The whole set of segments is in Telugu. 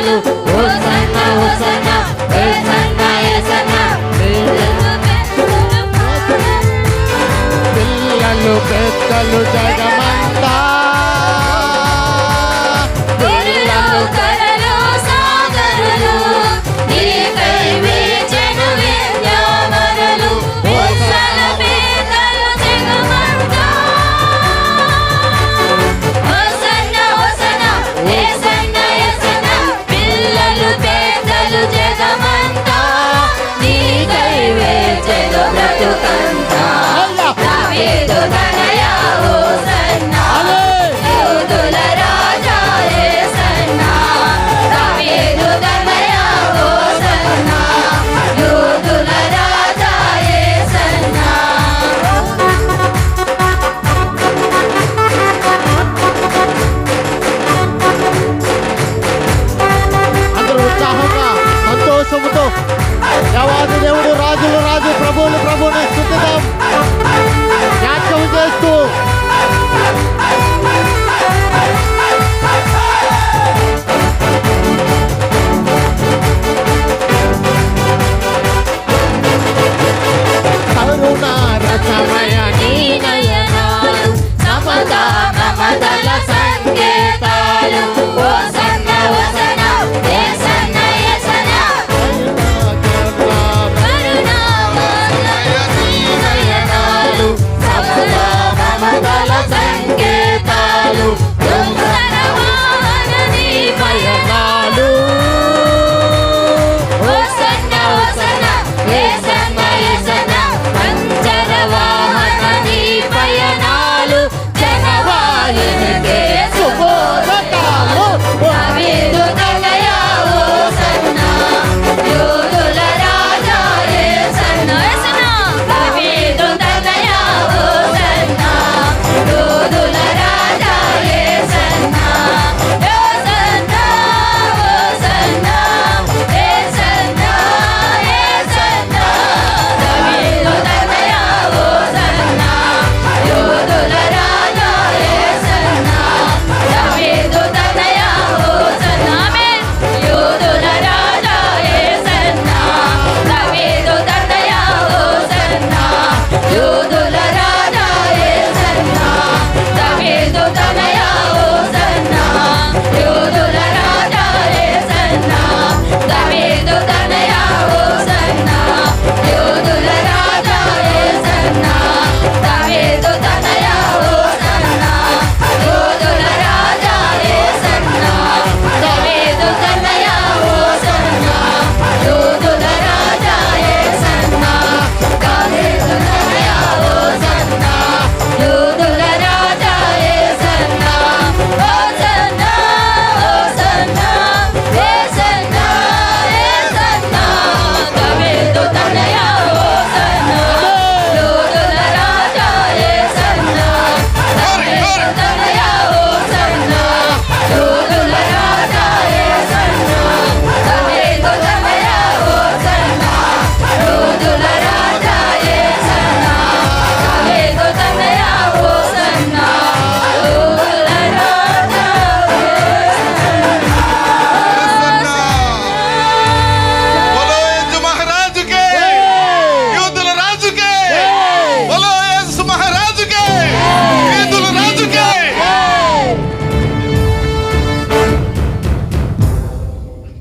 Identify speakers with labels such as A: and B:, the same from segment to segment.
A: సాగరులు హోసన్నా హోసన్నా యేసన్నా యేసన్నా
B: పిల్లలు పెద్దలు జగమంతా
A: పిల్లలు కరలు సాగరులు నీకై వేచెను విద్యావరులు హోసన్న పేదలు జగమంతా హోసన్నా హోసన్నా యేసన్నా యేసన్నా పిల్లలు పెద్దలు జగమంతా నీకై వేచెను బ్రతుకంతా దావీదు తనయా హోసన్నా యూదుల రాజా యేసన్నా దావీదు తనయా హోసన్నా యూదుల రాజా యేసన్నా
B: అందరూ ఉత్సాహంగా సంతోషముతో దేవాది దేవుడు రాజులు రాజు ప్రభువులు ప్రభువుని స్తుతిద్దాం నాట్యం చేస్తూ కరుణ రసమయ
A: నీ నయనాలు సమతా మమతల సంకేతాలు హోసన్నా హోసన్నా యేసన్నా యేసన్నా కరుణామయ నీ నయనాలు సమతా మమతల సంకేతాలు సుందర వాహన నీ పయనాలు హోసన్నా హోసన్నా యేసన్నా యేసన్నా పంచర వాహన నీ పయనాలు జనవాహినికే శుభోదయాలు దావీదు తనయా హోసన్నా యూదుల రాజా యేసన్నా యేసన్నా దావీదు తనయా హోసన్నా యూదుల రాజా యేసన్నా యేసన్నా హోసన్నా యేసన్నా యేసన్నా దావీదు తనయా హోసన్నా యూదుల రాజా యేసన్నా దావీదు తనయా హోసన్నా ఆమేన్ యూదుల రాజా యేసన్నా దావీదు తనయా హోసన్నా యూదుల రాజా యేసన్నా దావీదు తనయా హోసన్నా యూదుల రాజా యేసన్నా దావీదు తనయా హోసన్నా యూదుల రాజా యేసన్నా దావీదు తనయా హోసన్నా యూదుల రాజా యేసన్నా దావీదు తనయా హోసన్నా యూదుల రాజా యేసన్నా దావీదు తనయా హోసన్నా యూదుల రాజా యేసన్నా హోసన్నా హోసన్నా యేసన్నా యేసన్నా దావీదు తనయా హోసన్నా యూదుల రాజా యేసన్నా దావీదు తనయా హోసన్నా యూదుల రాజా యేసన్నా దావీదు తనయా హోసన్నా యూదుల రాజా యేసన్నా దావీదు తనయా హోసన్నా యూదుల రాజా
C: बोलो यीशु महाराज के యూదుల రాజు के बोलो यीशु महाराज के యూదుల రాజు के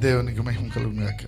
C: దేవునికి మహిమ కలుగును గాక.